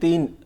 3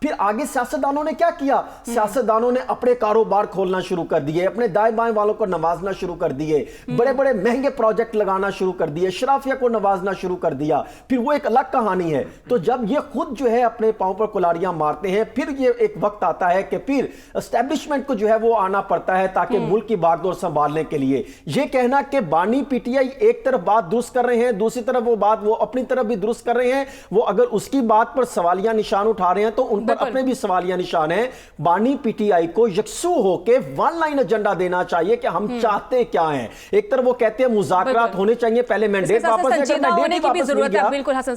پھر آگے سیاستدانوں نے کیا کیا؟ سیاستدانوں نے اپنے کاروبار کھولنا شروع کر دیے، اپنے دائیں بائیں والوں کو نوازنا شروع کر دیے، بڑے بڑے مہنگے پروجیکٹ لگانا شروع کر دیے، شرافیہ کو نوازنا شروع کر دیا. پھر وہ ایک الگ کہانی ہے. تو جب یہ خود جو ہے اپنے پاؤں پر کلاڑیاں مارتے ہیں، پھر یہ ایک وقت آتا ہے کہ پھر اسٹیبلشمنٹ کو جو ہے وہ آنا پڑتا ہے تاکہ ملک کی باغ دور سنبھالنے کے لیے. یہ کہنا کہ بانی پی ٹی آئی ایک طرف بات درست کر رہے ہیں، دوسری طرف وہ بات وہ اپنی طرف بھی درست کر رہے ہیں، وہ اگر اس کی بات پر سوالیہ نشان اٹھا رہے ہیں تو ان پر اپنے بھی سوالیہ نشان ہیں. بانی پی ٹی آئی کو یکسو ہو کے ون لائن ایجنڈا دینا چاہیے کہ ہم چاہتے کیا ہیں. ایک طرف وہ کہتے ہیں مذاکرات ہونے چاہیے، پہلے مینڈیٹ واپس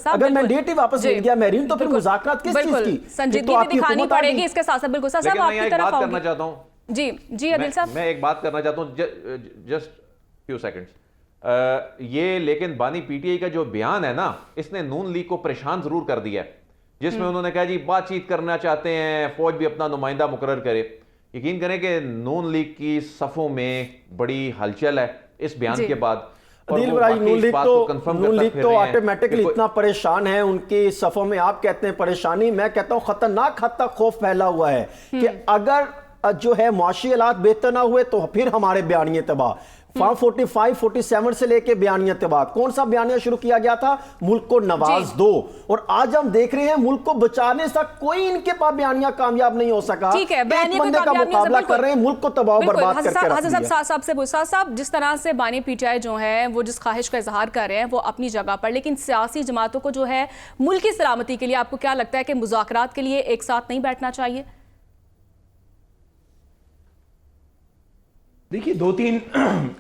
اگر مینڈیٹ ہی واپس مل گیا مہرین تو پھر مذاکرات کس چیز کی؟ سنجیدگی دکھانی پڑے گی اس کے ساتھ. بالکل صاحب آپ کی طرف کرنا چاہتا ہوں. جی عادل صاحب میں ایک بات کرنا چاہتا ہوں جسٹ فیو سیکنڈز. یہ لیکن بانی پی ٹی آئی کا جو بیان ہے نا، اس نے نون لیگ کو پریشان ضرور کر دیا ہے، جس میں انہوں نے کہا جی بات چیت کرنا چاہتے ہیں، فوج بھی اپنا نمائندہ مقرر کرے. یقین کریں کہ نون لیگ کی صفوں میں بڑی ہلچل ہے اس بیان کے بعد. عدیل بھائی، نون لیگ تو آٹومیٹکلی اتنا پریشان ہے، ان کی صفوں میں آپ کہتے ہیں پریشانی، میں کہتا ہوں خطرناک حد تک خوف پھیلا ہوا ہے کہ اگر جو ہے معاشی حالات بہتر نہ ہوئے تو پھر ہمارے بیانیے تباہ. فارم 45 47 سے لے کے بیانیہ تباہ. کون سا بیانیہ شروع کیا گیا تھا؟ ملک کو نواز دو. اور آج ہم دیکھ رہے ہیں ملک کو بچانے سے کوئی ان کے پاس بیانیہ کامیاب نہیں ہو سکا. ایک بندے کا مقابلہ کر رہے ہیں، ملک کو تباہ و برباد کر کے رکھ دیا. صاحب سے پوچھا صاحب، جس طرح سے بانی پی ٹی آئی جو ہیں وہ جس خواہش کا اظہار کر رہے ہیں وہ اپنی جگہ پر، لیکن سیاسی جماعتوں کو جو ہے ملک کی سلامتی کے لیے آپ کو کیا لگتا ہے کہ مذاکرات کے لیے ایک ساتھ نہیں بیٹھنا چاہیے؟ دیکھیے، دو تین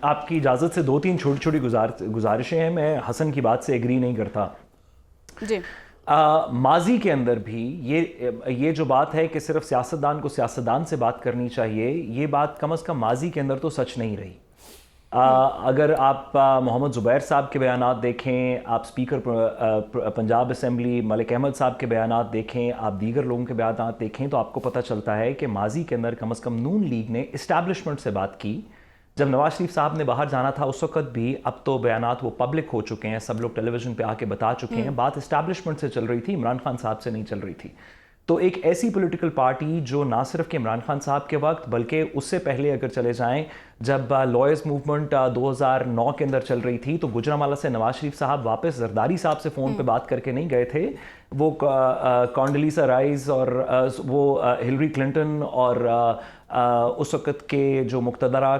آپ کی اجازت سے دو تین چھوٹی چھوٹی گزارشیں ہیں. میں حسن کی بات سے ایگری نہیں کرتا. جی ماضی کے اندر بھی یہ جو بات ہے کہ صرف سیاستدان کو سیاستدان سے بات کرنی چاہیے، یہ بات کم از کم ماضی کے اندر تو سچ نہیں رہی. اگر آپ محمد زبیر صاحب کے بیانات دیکھیں، آپ اسپیکر پنجاب اسمبلی ملک احمد صاحب کے بیانات دیکھیں، آپ دیگر لوگوں کے بیانات دیکھیں، تو آپ کو پتہ چلتا ہے کہ ماضی کے اندر کم از کم نون لیگ نے اسٹیبلشمنٹ سے بات کی. جب نواز شریف صاحب نے باہر جانا تھا اس وقت بھی، اب تو بیانات وہ پبلک ہو چکے ہیں، سب لوگ ٹیلی ویژن پہ آ کے بتا چکے ہیں، بات اسٹیبلشمنٹ سے چل رہی تھی، عمران خان صاحب سے نہیں چل رہی تھی. تو ایک ایسی پولیٹیکل پارٹی جو نہ صرف کہ عمران خان صاحب کے وقت بلکہ اس سے پہلے اگر چلے جائیں جب لائرز موومنٹ 2009 کے اندر چل رہی تھی، تو گجرانوالہ سے نواز شریف صاحب واپس زرداری صاحب سے فون پہ بات کر کے نہیں گئے تھے. وہ کانڈلیسا رائس اور وہ ہلری کلنٹن اور اس وقت کے جو مقتدرہ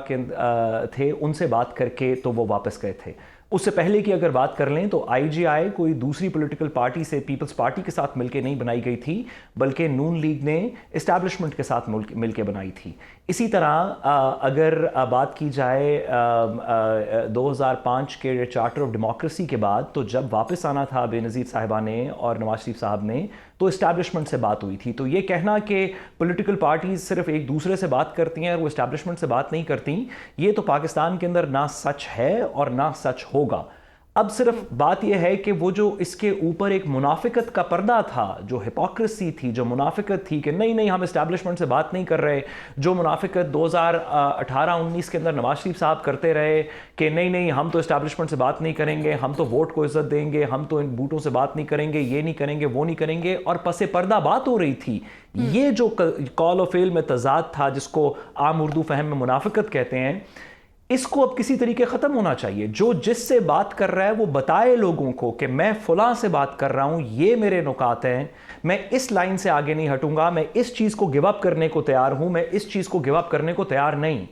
تھے ان سے بات کر کے تو وہ واپس گئے تھے. اس سے پہلے کی اگر بات کر لیں تو آئی جی آئی کوئی دوسری پولیٹیکل پارٹی سے، پیپلز پارٹی کے ساتھ مل کے نہیں بنائی گئی تھی، بلکہ نون لیگ نے اسٹیبلشمنٹ کے ساتھ مل کے بنائی تھی. اسی طرح اگر بات کی جائے 2005 کے چارٹر آف ڈیموکریسی کے بعد، تو جب واپس آنا تھا بے نظیر صاحبہ نے اور نواز شریف صاحب نے، تو اسٹیبلشمنٹ سے بات ہوئی تھی. تو یہ کہنا کہ پولیٹیکل پارٹیز صرف ایک دوسرے سے بات کرتی ہیں اور وہ اسٹیبلشمنٹ سے بات نہیں کرتی، یہ تو پاکستان کے اندر نہ سچ ہے اور نہ سچ ہوگا. اب صرف بات یہ ہے کہ وہ جو اس کے اوپر ایک منافقت کا پردہ تھا، جو ہپوکریسی تھی، جو منافقت تھی کہ نہیں ہم اسٹیبلشمنٹ سے بات نہیں کر رہے، جو منافقت 2018-19 کے اندر نواز شریف صاحب کرتے رہے کہ نہیں ہم تو اسٹیبلشمنٹ سے بات نہیں کریں گے، ہم تو ووٹ کو عزت دیں گے، ہم تو ان بوٹوں سے بات نہیں کریں گے، یہ نہیں کریں گے، وہ نہیں کریں گے، اور پس پردہ بات ہو رہی تھی. یہ جو قول و فعل میں تضاد تھا، جس کو عام اردو فہم میں منافقت کہتے ہیں، اس کو اب کسی طریقے ختم ہونا چاہیے. جو جس سے بات کر رہا ہے وہ بتائے لوگوں کو کہ میں فلاں سے بات کر رہا ہوں، یہ میرے نکات ہیں، میں اس لائن سے آگے نہیں ہٹوں گا، میں اس چیز کو گیو اپ کرنے کو تیار ہوں، میں اس چیز کو گیو اپ کرنے کو تیار نہیں.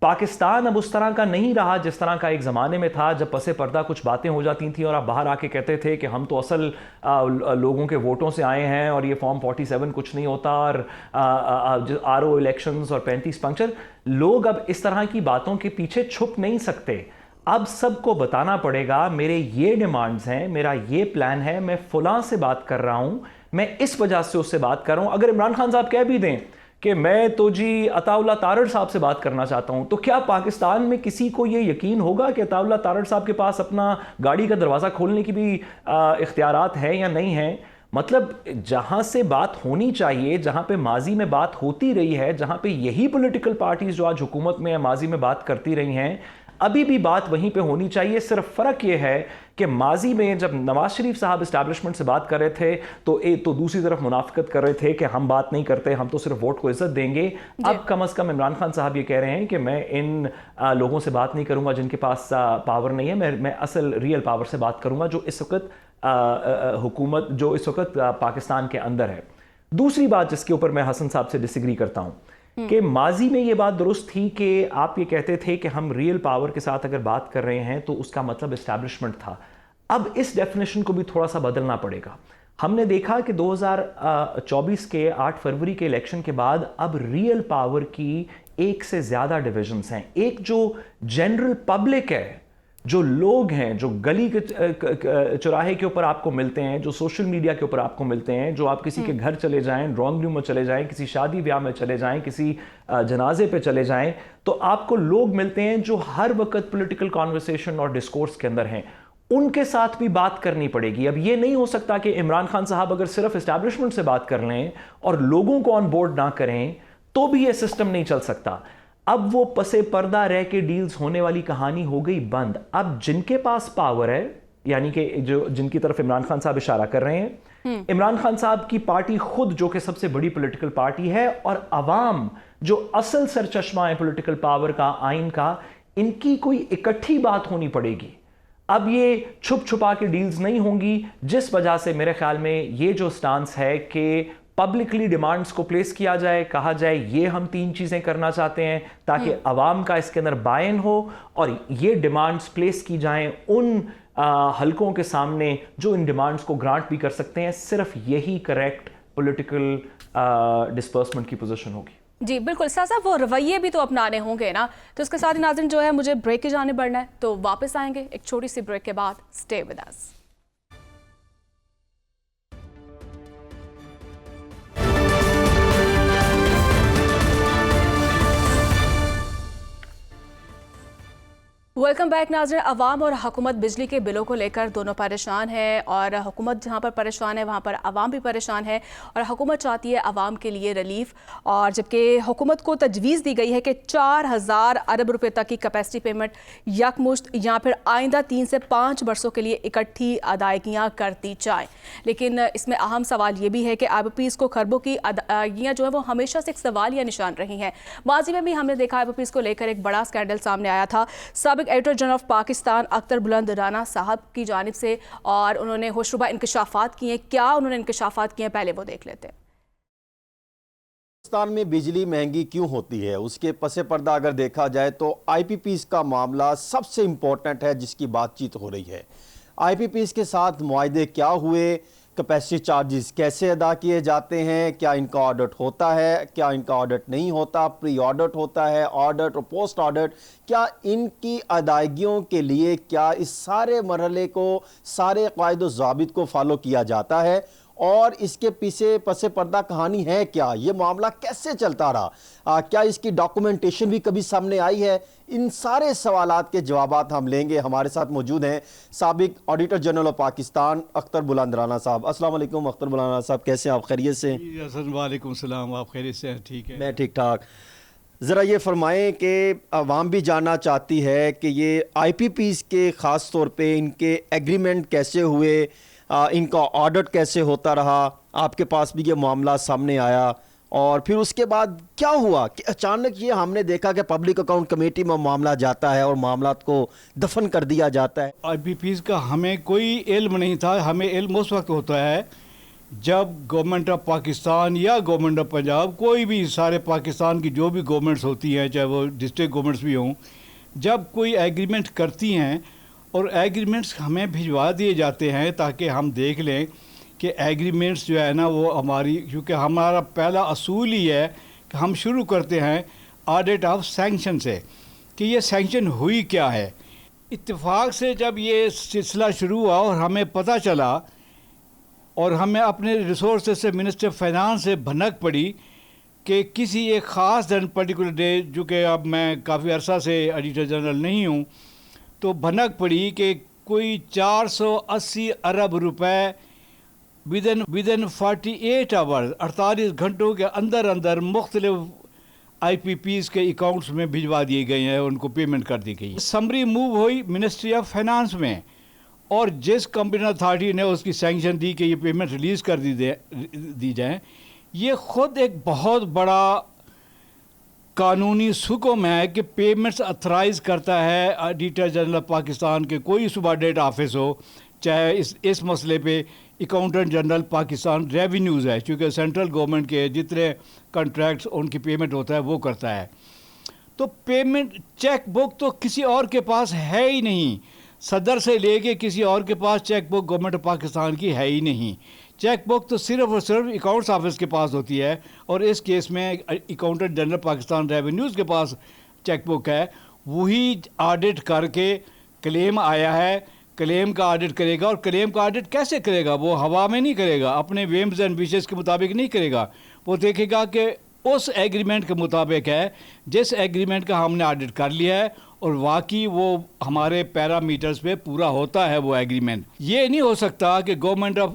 پاکستان اب اس طرح کا نہیں رہا جس طرح کا ایک زمانے میں تھا، جب پس پردہ کچھ باتیں ہو جاتی تھیں اور آپ باہر آ کے کہتے تھے کہ ہم تو اصل لوگوں کے ووٹوں سے آئے ہیں اور یہ فارم 47 کچھ نہیں ہوتا، اور آر او الیکشنز اور 35 پنکچر. لوگ اب اس طرح کی باتوں کے پیچھے چھپ نہیں سکتے. اب سب کو بتانا پڑے گا میرے یہ ڈیمانڈز ہیں، میرا یہ پلان ہے، میں فلاں سے بات کر رہا ہوں، میں اس وجہ سے اس سے بات کر رہا ہوں. اگر عمران خان صاحب کہہ بھی دیں کہ میں تو جی عطا اللہ تارڑ صاحب سے بات کرنا چاہتا ہوں، تو کیا پاکستان میں کسی کو یہ یقین ہوگا کہ عطا اللہ تارڑ صاحب کے پاس اپنا گاڑی کا دروازہ کھولنے کی بھی اختیارات ہیں یا نہیں ہیں؟ مطلب جہاں سے بات ہونی چاہیے، جہاں پہ ماضی میں بات ہوتی رہی ہے، جہاں پہ یہی پولیٹیکل پارٹیز جو آج حکومت میں ماضی میں بات کرتی رہی ہیں، ابھی بھی بات وہیں پہ ہونی چاہیے. صرف فرق یہ ہے کہ ماضی میں جب نواز شریف صاحب اسٹیبلشمنٹ سے بات کر رہے تھے تو دوسری طرف منافقت کر رہے تھے کہ ہم بات نہیں کرتے, ہم تو صرف ووٹ کو عزت دیں گے. اب کم از کم عمران خان صاحب یہ کہہ رہے ہیں کہ میں ان لوگوں سے بات نہیں کروں گا جن کے پاس پاور نہیں ہے, میں اصل ریئل پاور سے بات کروں گا جو اس وقت حکومت جو اس وقت پاکستان کے اندر ہے. دوسری بات جس کے اوپر میں حسن صاحب سے ڈس ایگری کرتا ہوں کہ ماضی میں یہ بات درست تھی کہ آپ یہ کہتے تھے کہ ہم ریئل پاور کے ساتھ اگر بات کر رہے ہیں تو اس کا مطلب اسٹیبلشمنٹ تھا. اب اس ڈیفینیشن کو بھی تھوڑا سا بدلنا پڑے گا. ہم نے دیکھا کہ 2024 کے 8 فروری کے الیکشن کے بعد اب ریئل پاور کی ایک سے زیادہ ڈویژنز ہیں. ایک جو جنرل پبلک ہے, جو لوگ ہیں, جو گلی کے چوراہے کے اوپر آپ کو ملتے ہیں, جو سوشل میڈیا کے اوپر آپ کو ملتے ہیں, جو آپ کسی کے گھر چلے جائیں, ڈرائنگ روم میں چلے جائیں, کسی شادی بیاہ میں چلے جائیں, کسی جنازے پہ چلے جائیں, تو آپ کو لوگ ملتے ہیں جو ہر وقت پولیٹیکل کانورسیشن اور ڈسکورس کے اندر ہیں. ان کے ساتھ بھی بات کرنی پڑے گی. اب یہ نہیں ہو سکتا کہ عمران خان صاحب اگر صرف اسٹیبلشمنٹ سے بات کر لیں اور لوگوں کو آن بورڈ نہ کریں تو بھی یہ سسٹم نہیں چل سکتا. اب وہ پسے پردہ رہ کے ڈیلز ہونے والی کہانی ہو گئی بند. اب جن کے پاس پاور ہے, یعنی کہ جن کی طرف عمران خان صاحب اشارہ کر رہے ہیں, عمران خان صاحب کی پارٹی خود جو کہ سب سے بڑی پولیٹیکل پارٹی ہے, اور عوام جو اصل سرچشمہ ہے پولیٹیکل پاور کا, آئین کا, ان کی کوئی اکٹھی بات ہونی پڑے گی. اب یہ چھپ چھپا کے ڈیلز نہیں ہوں گی, جس وجہ سے میرے خیال میں یہ جو سٹانس ہے کہ پبلکلی ڈیمانڈز کو پلیس کیا جائے, کہا جائے یہ ہم 3 چیزیں کرنا چاہتے ہیں تاکہ عوام کا اس کے اندر بائن ہو, اور یہ ڈیمانڈز پلیس کی جائیں ان حلقوں کے سامنے جو ان ڈیمانڈز کو گرانٹ بھی کر سکتے ہیں. صرف یہی کریکٹ پولیٹیکل ڈسپرسمنٹ کی پوزیشن ہوگی. جی بالکل صاحب, وہ رویے بھی تو اپنانے ہوں گے نا. تو اس کے ساتھ ہی ناظرین جو ہے مجھے بریک کی جانب بڑھنا ہے, تو واپس آئیں گے ایک چھوٹی سی بریک کے بعد. Stay with us. Welcome back ناظرین. عوام اور حکومت بجلی کے بلوں کو لے کر دونوں پریشان ہیں, اور حکومت جہاں پر پریشان ہے وہاں پر عوام بھی پریشان ہے, اور حکومت چاہتی ہے عوام کے لیے ریلیف, اور جبکہ حکومت کو تجویز دی گئی ہے کہ 4000 ارب روپے تک کی کیپیسٹی پیمنٹ یکمشت یا پھر آئندہ 3 سے 5 برسوں کے لیے اکٹھی ادائیگیاں کرتی جائیں. لیکن اس میں اہم سوال یہ بھی ہے کہ آئی پی پیز کو خربوں کی ادائیگیاں جو ہے وہ ہمیشہ سے ایک سوالیہ نشان رہی ہیں. ماضی میں بھی ہم نے دیکھا آئی پی پیز کو لے کر ایک بڑا اسکینڈل سامنے آیا تھا سابق editor general of Pakistan Akhtar بلند رانا صاحب کی جانب سے, اور انہوں نے ہوشربا انکشافات کیے ہیں. کیا انہوں نے انکشافات کیے ہیں, پہلے وہ دیکھ لیتے ہیں. پاکستان میں بجلی مہنگی کیوں ہوتی ہے, اس کے پس پردہ اگر دیکھا جائے تو آئی پی پیز کا معاملہ سب سے امپورٹنٹ ہے جس کی بات چیت ہو رہی ہے. آئی پی پیز کے ساتھ معاہدے کیا ہوئے, کیپیسٹی چارجز کیسے ادا کیے جاتے ہیں, کیا ان کا آڈٹ ہوتا ہے, کیا ان کا آڈٹ نہیں ہوتا, پری آڈٹ ہوتا ہے, آڈٹ اور پوسٹ آڈٹ, کیا ان کی ادائیگیوں کے لیے کیا اس سارے مرحلے کو, سارے قواعد و ضوابط کو فالو کیا جاتا ہے, اور اس کے پیچھے پس پردہ کہانی ہے کیا, یہ معاملہ کیسے چلتا رہا, کیا اس کی ڈاکومنٹیشن بھی کبھی سامنے آئی ہے. ان سارے سوالات کے جوابات ہم لیں گے. ہمارے ساتھ موجود ہیں سابق auditor general of Pakistan Akhtar بلند رانا صاحب. السلام علیکم اختر بلند رانا صاحب, کیسے ہیں آپ, خیریت سے؟ وعلیکم السلام, آپ خیریت سے ہیں؟ ٹھیک ہے, میں ٹھیک ٹھاک. ذرا یہ فرمائیں کہ عوام بھی جاننا چاہتی ہے کہ یہ آئی پی پیز کے خاص طور پہ ان کے ایگریمنٹ کیسے ہوئے, ان کا آڈٹ کیسے ہوتا رہا, آپ کے پاس بھی یہ معاملہ سامنے آیا, اور پھر اس کے بعد کیا ہوا کہ اچانک یہ ہم نے دیکھا کہ پبلک اکاؤنٹ کمیٹی میں معاملہ جاتا ہے اور معاملات کو دفن کر دیا جاتا ہے. آئی پی پیز کا ہمیں کوئی علم نہیں تھا. ہمیں علم اس وقت ہوتا ہے جب گورنمنٹ آف پاکستان یا گورنمنٹ آف پنجاب, کوئی بھی سارے پاکستان کی جو بھی گورنمنٹس ہوتی ہیں, چاہے وہ ڈسٹرکٹ گورنمنٹس بھی ہوں, جب کوئی ایگریمنٹ کرتی ہیں اور ایگریمنٹس ہمیں بھجوا دیے جاتے ہیں تاکہ ہم دیکھ لیں کہ ایگریمنٹس جو ہے نا وہ ہماری, کیونکہ ہمارا پہلا اصول ہی ہے کہ ہم شروع کرتے ہیں آڈٹ آف سینکشن سے کہ یہ سینکشن ہوئی کیا ہے. اتفاق سے جب یہ سلسلہ شروع ہوا اور ہمیں پتہ چلا, اور ہمیں اپنے ریسورسز سے منسٹر فائنانس سے بھنک پڑی کہ کسی ایک خاص دن پرٹیکولر ڈے, جو کہ اب میں کافی عرصہ سے ایڈیٹر جنرل نہیں ہوں, تو بھنک پڑی کہ کوئی 480 ارب روپے ودن 48 آورز 48 گھنٹوں کے اندر مختلف آئی پی پیز کے اکاؤنٹس میں بھجوا دیے گئے ہیں, ان کو پیمنٹ کر دی گئی. سمری موو ہوئی منسٹری آف فائنانس میں, اور جس کمپٹیشن اتھارٹی نے اس کی سینکشن دی کہ یہ پیمنٹ ریلیز کر دی جائیں، یہ خود ایک بہت بڑا قانونی حکم ہے کہ پیمنٹس اتھرائز کرتا ہے آڈیٹر جنرل پاکستان کے کوئی سبارڈینیٹ آفس ہو، چاہے اس مسئلے پہ اکاؤنٹنٹ جنرل پاکستان ریونیوز ہے، چونکہ سینٹرل گورنمنٹ کے جتنے کنٹریکٹس ان کی پیمنٹ ہوتا ہے وہ کرتا ہے۔ تو پیمنٹ چیک بک تو کسی اور کے پاس ہے ہی نہیں، صدر سے لے کے کسی اور کے پاس cheque book government of Pakistan کی ہے ہی نہیں۔ چیک بک تو صرف اور صرف اکاؤنٹس آفس کے پاس ہوتی ہے، اور اس کیس میں اکاؤنٹنٹ جنرل پاکستان ریونیوز کے پاس چیک بک ہے، وہی آڈٹ کر کے کلیم آیا ہے، کلیم کا آڈٹ کرے گا۔ اور کلیم کا آڈٹ کیسے کرے گا؟ وہ ہوا میں نہیں کرے گا، اپنے ویمز اینڈ وشز کے مطابق نہیں کرے گا، وہ دیکھے گا کہ اس ایگریمنٹ کے مطابق ہے جس ایگریمنٹ کا ہم نے آڈٹ کر لیا ہے، اور واقعی وہ ہمارے پیرامیٹرز پہ پورا ہوتا ہے وہ ایگریمنٹ۔ یہ نہیں ہو سکتا کہ گورنمنٹ آف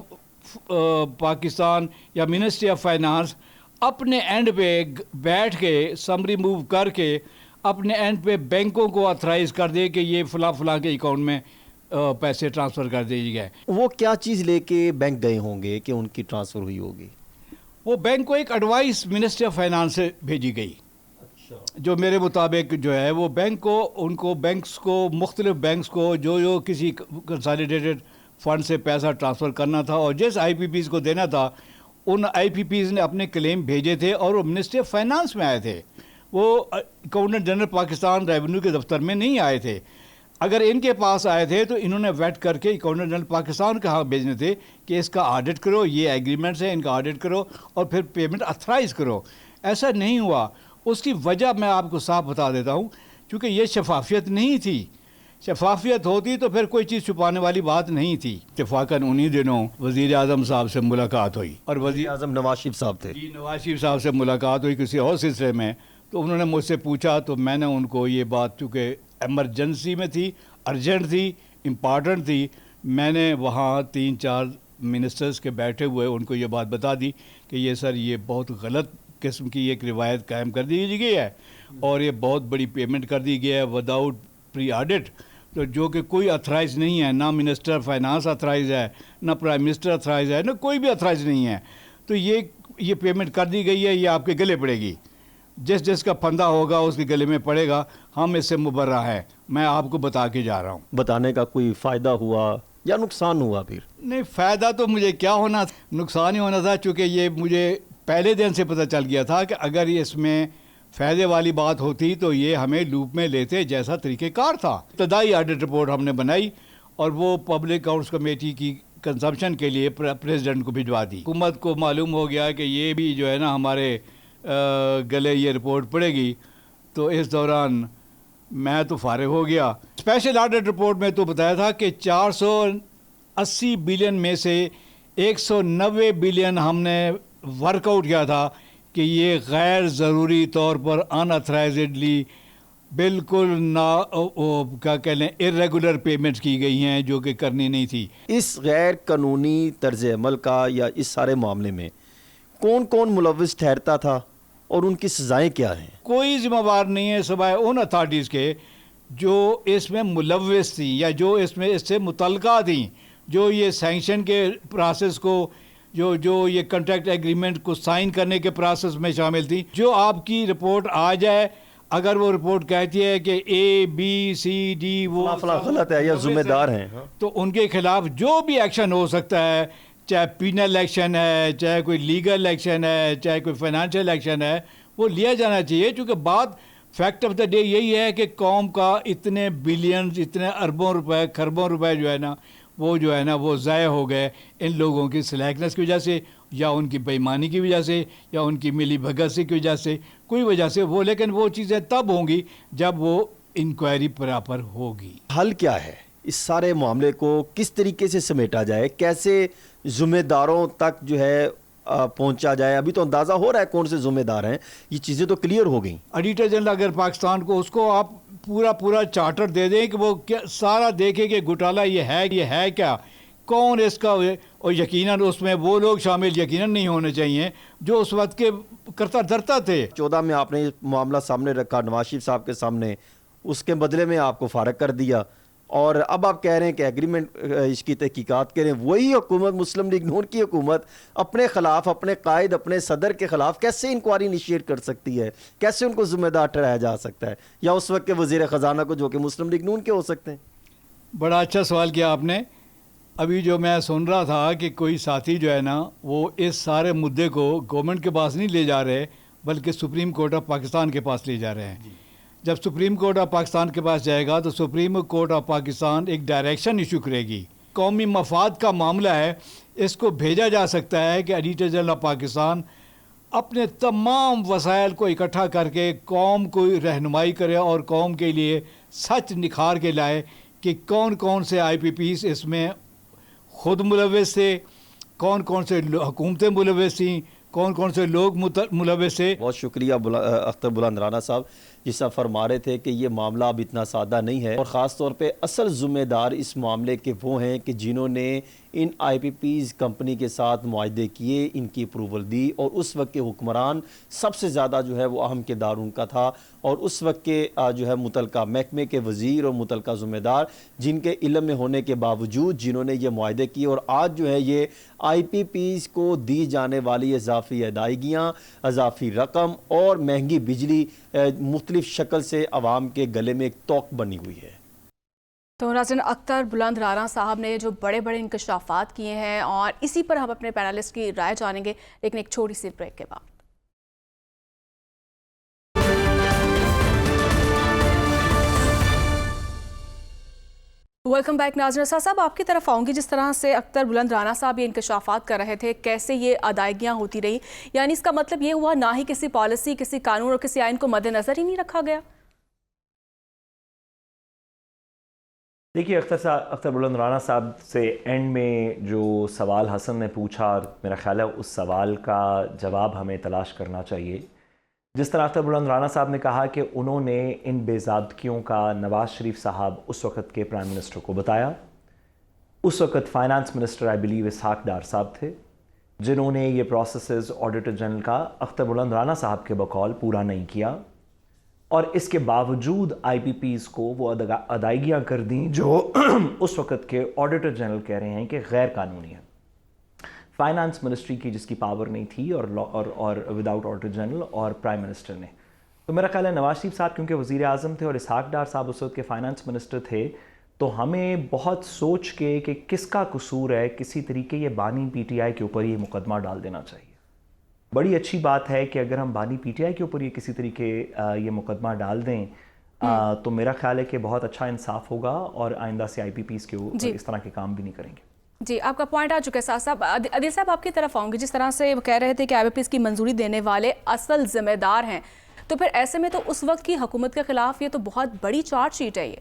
پاکستان یا منسٹری آف فائنانس اپنے اینڈ پہ بیٹھ کے سمری موو کر کے اپنے اینڈ پہ بینکوں کو اتھرائز کر دے کہ یہ فلاں فلاں کے اکاؤنٹ میں پیسے ٹرانسفر کر دیجیے گئے۔ وہ کیا چیز لے کے بینک گئے ہوں گے کہ ان کی ٹرانسفر ہوئی ہوگی؟ وہ بینک کو ایک ایڈوائس منسٹری آف فائنانس سے بھیجی گئی، جو میرے مطابق جو ہے وہ بینک کو، ان کو بینکس کو، مختلف بینکس کو جو کسی کنسالیڈیٹڈ فنڈ سے پیسہ ٹرانسفر کرنا تھا اور جس آئی پی پیز کو دینا تھا، ان آئی پی پیز نے اپنے کلیم بھیجے تھے اور وہ منسٹری آف فائنانس میں آئے تھے، وہ اکاؤنٹنٹ جنرل پاکستان ریونیو کے دفتر میں نہیں آئے تھے۔ اگر ان کے پاس آئے تھے تو انہوں نے ویٹ کر کے اکاؤنٹنٹ جنرل پاکستان کا ہاں بھیجنے تھے کہ اس کا آڈٹ کرو، یہ ایگریمنٹس ہیں، ان کا آڈٹ کرو اور پھر پیمنٹ اتھرائز کرو۔ ایسا نہیں ہوا۔ اس کی وجہ میں آپ کو صاف بتا دیتا ہوں، چونکہ یہ شفافیت نہیں تھی۔ شفافیت ہوتی تو پھر کوئی چیز چھپانے والی بات نہیں تھی۔ اتفاقاً انہی دنوں وزیر اعظم صاحب سے ملاقات ہوئی، اور وزیر اعظم نواز شریف صاحب تھے، نواز شریف صاحب سے ملاقات ہوئی کسی اور سلسلے میں، تو انہوں نے مجھ سے پوچھا، تو میں نے ان کو یہ بات، چونکہ ایمرجنسی میں تھی، ارجنٹ تھی، امپارٹنٹ تھی، میں نے وہاں 3-4 منسٹرز کے بیٹھے ہوئے ان کو یہ بات بتا دی کہ یہ سر یہ بہت غلط قسم کی ایک روایت قائم کر دی گئی ہے، اور یہ بہت بڑی پیمنٹ کر دی گئی ہے وداؤٹ پری آڈٹ، تو جو کہ کوئی اتھرائز نہیں ہے، نہ منسٹر فائنانس اتھرائز ہے، نہ پرائم منسٹر اتھرائز ہے، نہ کوئی بھی اتھرائز نہیں ہے، تو یہ پیمنٹ کر دی گئی ہے، یہ آپ کے گلے پڑے گی، جس کا پھندا ہوگا اس کے گلے میں پڑے گا، ہم اس سے مبرہ ہیں، میں آپ کو بتا کے جا رہا ہوں۔ بتانے کا کوئی فائدہ ہوا یا نقصان ہوا؟ پھر نہیں، فائدہ تو مجھے کیا ہونا تھا، نقصان ہی ہونا تھا، چونکہ یہ مجھے پہلے دن سے پتہ چل گیا تھا کہ اگر اس میں فائدے والی بات ہوتی تو یہ ہمیں لوپ میں لیتے جیسا طریقہ کار تھا۔ ابتدائی آڈٹ رپورٹ ہم نے بنائی اور وہ پبلک اکاؤنٹس کمیٹی کی کنزمپشن کے لیے پریزیڈنٹ کو بھجوا دی۔ حکومت کو معلوم ہو گیا کہ یہ بھی جو ہے نا ہمارے گلے یہ رپورٹ پڑے گی، تو اس دوران میں تو فارغ ہو گیا۔ اسپیشل آڈٹ رپورٹ میں تو بتایا تھا کہ 480 بلین میں سے 190 بلین ہم نے ورک آؤٹ کیا تھا کہ یہ غیر ضروری طور پر ان اتھرائزڈلی بالکل کیا کہہ لیں ارریگولر پیمنٹس کی گئی ہیں جو کہ کرنی نہیں تھی۔ اس غیر قانونی طرز عمل کا یا اس سارے معاملے میں کون کون ملوث ٹھہرتا تھا اور ان کی سزائیں کیا ہیں؟ کوئی ذمہ دار نہیں ہے سوائے ان اتھارٹیز کے جو اس میں ملوث تھیں یا جو اس سے متعلقہ تھیں، جو یہ سینکشن کے پروسیس کو، جو یہ کنٹریکٹ ایگریمنٹ کو سائن کرنے کے پروسیس میں شامل تھی۔ جو آپ کی رپورٹ آ جائے، اگر وہ رپورٹ کہتی ہے کہ ABCD وہ غلط ہے یا ذمہ دار ہیں، تو ان کے خلاف جو بھی ایکشن ہو سکتا ہے، چاہے پینل ایکشن ہے، چاہے کوئی لیگل ایکشن ہے، چاہے کوئی فائنینشیل ایکشن ہے، وہ لیا جانا چاہیے، چونکہ بات فیکٹ آف دا ڈے یہی ہے کہ قوم کا اتنے بلینز، اتنے اربوں روپے، خربوں روپے جو ہے نا وہ ضائع ہو گئے ان لوگوں کی سلیکٹنس کی وجہ سے، یا ان کی بے ایمانی کی وجہ سے، یا ان کی ملی بھگت سے کی وجہ سے، کوئی وجہ سے وہ، لیکن وہ چیزیں تب ہوں گی جب وہ انکوائری پراپر ہوگی۔ حل کیا ہے اس سارے معاملے کو کس طریقے سے سمیٹا جائے، کیسے ذمہ داروں تک جو ہے پہنچا جائے؟ ابھی تو اندازہ ہو رہا ہے کون سے ذمہ دار ہیں، یہ چیزیں تو کلیئر ہو گئیں۔ آڈیٹر جنرل اگر پاکستان کو، اس کو آپ پورا چارٹر دے دیں کہ وہ سارا دیکھے کہ گھوٹالہ یہ ہے کیا، کون اس کا، اور یقیناً اس میں وہ لوگ شامل یقیناً نہیں ہونے چاہیے جو اس وقت کے کرتا دھرتا تھے۔ 14 میں آپ نے معاملہ سامنے رکھا نواز شریف صاحب کے سامنے، اس کے بدلے میں آپ کو فارغ کر دیا، اور اب آپ کہہ رہے ہیں کہ ایگریمنٹ اس کی تحقیقات کریں. وہی حکومت مسلم لیگ نون کی حکومت اپنے خلاف، اپنے قائد، اپنے صدر کے خلاف کیسے انکوائری انیشیٹ کر سکتی ہے؟ کیسے ان کو ذمہ دار ٹھہرایا جا سکتا ہے؟ یا اس وقت کے وزیر خزانہ کو جو کہ مسلم لیگ نون کے ہو سکتے ہیں. بڑا اچھا سوال کیا آپ نے. ابھی جو میں سن رہا تھا کہ کوئی ساتھی جو ہے نا وہ اس سارے مدعے کو گورنمنٹ کے پاس نہیں لے جا رہے بلکہ سپریم کورٹ آف پاکستان کے پاس لے جا رہے ہیں. جب سپریم کورٹ آف پاکستان کے پاس جائے گا تو سپریم کورٹ آف پاکستان ایک ڈائریکشن ایشو کرے گی. قومی مفاد کا معاملہ ہے, اس کو بھیجا جا سکتا ہے کہ ایڈیٹر جنرل آف پاکستان اپنے تمام وسائل کو اکٹھا کر کے قوم کو رہنمائی کرے اور قوم کے لیے سچ نکھار کے لائے کہ کون کون سے آئی پی پیز اس میں خود ملوث تھے, کون کون سے حکومتیں ملوث تھیں, کون کون سے لوگ ملوث تھے. بہت شکریہ اختر بلند رانا صاحب, جس طرح فرما رہے تھے کہ یہ معاملہ اب اتنا سادہ نہیں ہے, اور خاص طور پہ اصل ذمہ دار اس معاملے کے وہ ہیں کہ جنہوں نے ان آئی پی پیز کمپنی کے ساتھ معاہدے کیے, ان کی اپروول دی, اور اس وقت کے حکمران سب سے زیادہ جو ہے وہ اہم کردار ان کا تھا, اور اس وقت کے جو ہے متعلقہ محکمے کے وزیر اور متعلقہ ذمہ دار جن کے علم میں ہونے کے باوجود جنہوں نے یہ معاہدے کیے, اور آج جو ہے یہ آئی پی پیز کو دی جانے والی اضافی ادائیگیاں, اضافی رقم اور مہنگی بجلی مختلف شکل سے عوام کے گلے میں ایک توق بنی ہوئی ہے. تو ناظرین, اختر بلند رانا صاحب نے جو بڑے بڑے انکشافات کیے ہیں اور اسی پر ہم اپنے پینلسٹ کی رائے جانیں گے, لیکن ایک چھوٹی سی بریک کے بعد. ویلکم بیک ناظرین. صاحب آپ کی طرف آؤں گی. جس طرح سے اختر بلند رانا صاحب یہ انکشافات کر رہے تھے, کیسے یہ ادائیگیاں ہوتی رہی, یعنی اس کا مطلب یہ ہوا نہ ہی کسی پالیسی, کسی قانون اور کسی آئین کو مد نظر ہی نہیں رکھا گیا. دیکھیے اختر بلند رانا صاحب سے اینڈ میں جو سوال حسن نے پوچھا, اور میرا خیال ہے اس سوال کا جواب ہمیں تلاش کرنا چاہیے. جس طرح اختر بلند رانا صاحب نے کہا کہ انہوں نے ان بے ضابطگیوں کا نواز شریف صاحب اس وقت کے پرائم منسٹر کو بتایا. اس وقت finance minister I believe Ishaq Dar صاحب تھے, جنہوں نے یہ پروسیسز آڈیٹر جنرل کا اختر بلند رانا صاحب کے بقول پورا نہیں کیا, اور اس کے باوجود آئی پی پیز کو وہ ادائیگیاں کر دیں جو اس وقت کے آڈیٹر جنرل کہہ رہے ہیں کہ غیر قانونی ہے. فائنانس منسٹری کی جس کی پاور نہیں تھی, اور وداؤٹ آڈیٹر جنرل اور پرائم منسٹر نے. تو میرا خیال ہے نواز شریف صاحب کیونکہ وزیر اعظم تھے اور اسحاق ڈار صاحب اس وقت کے فائنانس منسٹر تھے, تو ہمیں بہت سوچ کے کہ کس کا قصور ہے, کسی طریقے یہ بانی پی ٹی آئی کے اوپر یہ مقدمہ ڈال دینا چاہیے. بڑی اچھی بات ہے کہ اگر ہم بانی پی ٹی آئی کے اوپر یہ کسی طریقے یہ مقدمہ ڈال دیں تو میرا خیال ہے کہ بہت اچھا انصاف ہوگا, اور آئندہ سے آئی پی پیز کے اوپر اس طرح کے کام بھی نہیں کریں گے. جی, آپ کا پوائنٹ آ چکا ہے. صاحب عادل صاحب آپ کی طرف آؤں گی. جس طرح سے وہ کہہ رہے تھے کہ آئی پی پیز کی منظوری دینے والے اصل ذمہ دار ہیں, تو پھر ایسے میں تو اس وقت کی حکومت کے خلاف یہ تو بہت بڑی چارج شیٹ ہے. یہ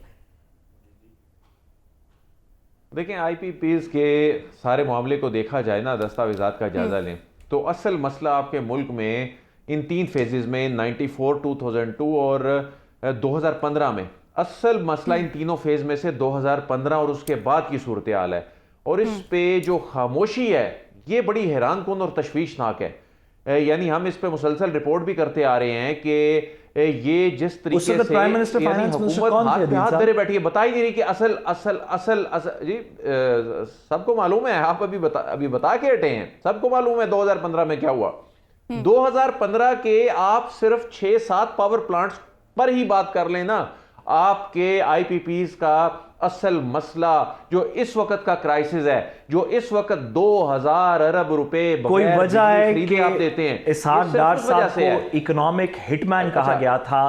دیکھیں, آئی پی پیز کے سارے معاملے کو دیکھا جائے نا, دستاویزات کا جائزہ لیں تو اصل مسئلہ آپ کے ملک میں ان 3 فیزز میں 94, 2002 اور 2015 میں, اصل مسئلہ ان تینوں فیز میں سے 2015 اور اس کے بعد کی صورتحال ہے. اور اس پہ جو خاموشی ہے یہ بڑی حیران کن اور تشویشناک ہے. یعنی ہم اس پہ مسلسل رپورٹ بھی کرتے آ رہے ہیں کہ یہ جس طریقے سے حکومت ہاتھ پہ ہاتھ دھرے بیٹھی ہے, بتا ہی نہیں رہی کہ اصل جی سب کو معلوم ہے, آپ ابھی بتا کے ہٹے ہیں, سب کو معلوم ہے 2015 میں کیا ہوا. 2015 کے آپ صرف 6-7 پاور پلانٹس پر ہی بات کر لیں نا, آپ کے آئی پی پیز کا اصل مسئلہ جو اس وقت کا کرائسس ہے, جو اس وقت 2000 ارب روپے کوئی وجہ ہے کہ آپ دیتے ہیں, اسحاق ڈار صاحب کو اکنامک ہٹ مین کہا گیا تھا.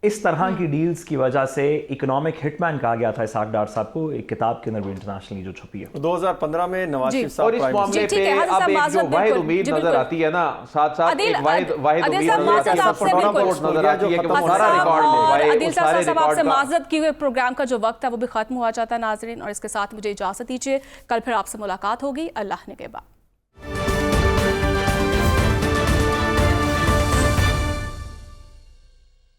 اس طرح کی ڈیلز کی وجہ سے اکنامک ہٹ مین کہا گیا تھا اسحاق ڈار صاحب کو, ایک کتاب کے اندر بھی انٹرنیشنلی جو چھپی ہے 2015 میں نواز شریف صاحب. اور اس معاملے پہ اب ایک جو واحد امید نظر آتی ہے نا, ساتھ ساتھ ایک واحد امید نظر آتی ہے کہ وہ سارا ریکارڈ لے. عادل صاحب آپ سے معذرت کی ہوئے, پروگرام کا جو وقت ہے وہ بھی ختم ہوا جاتا ہے ناظرین, اور اس کے ساتھ مجھے اجازت دیجیے. کل پھر آپ سے ملاقات ہوگی. اللہ نے کے بعد.